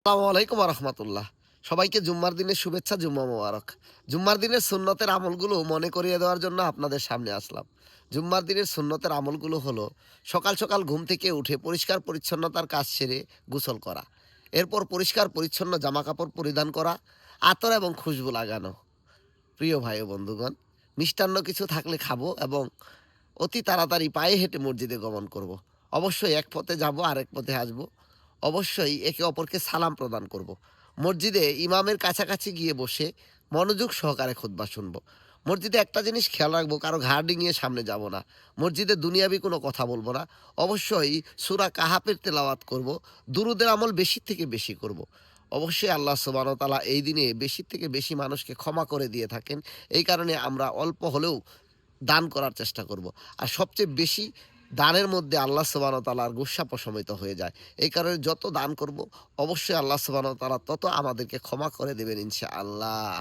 আসসালামু আলাইকুম রহমতুল্লাহ। সবাইকে জুম্মার দিনের শুভেচ্ছা, জুম্মা মোবারক। জুম্মার দিনের সুন্নতের আমলগুলো মনে করিয়ে দেওয়ার জন্য আপনাদের সামনে আসলাম। জুম্মার দিনের সুন্নতের আমলগুলো হলো সকাল সকাল ঘুম থেকে উঠে পরিষ্কার পরিচ্ছন্নতার কাজ সেরে গোসল করা, এরপর পরিষ্কার পরিচ্ছন্ন জামাকাপড় পরিধান করা, আতর এবং খুশবু লাগানো। প্রিয় ভাই ও বন্ধুগণ, মিষ্টান্ন কিছু থাকলে খাবো এবং অতি তাড়াতাড়ি পায়ে হেঁটে মসজিদে গমন করব। অবশ্যই এক পথে যাব, আরেক পথে আসব। অবশ্যই একে অপরকে সালাম প্রদান করব। মসজিদে ইমামের কাছাকাছি গিয়ে বসে মনোযোগ সহকারে খুতবা শুনব। মসজিদে একটা জিনিস খেয়াল রাখবো, কারো ঘাড় ডিঙিয়ে সামনে যাব না। মসজিদে দুনিয়াবি কোনো কথা বলবো না। অবশ্যই সূরা কাহাফের তেলাওয়াত করব। দুরূদের আমল বেশি থেকে বেশি করব। অবশ্যই আল্লাহ সুবহানাহু ওয়া তাআলা এই দিনে বেশি থেকে বেশি মানুষকে ক্ষমা করে দিয়ে থাকেন। এই কারণে আমরা অল্প হলেও দান করার চেষ্টা করব। আর সবচেয়ে বেশি দানের মধ্যে আল্লাহ সুবহানাহু ওয়া তাআলার গুস্সা প্রশমিত হয়ে যায়। এই কারণে যত দান করব, অবশ্যই আল্লাহ সুবহানাহু ওয়া তাআলা তত আমাদেরকে ক্ষমা করে দেবেন ইনশাআল্লাহ।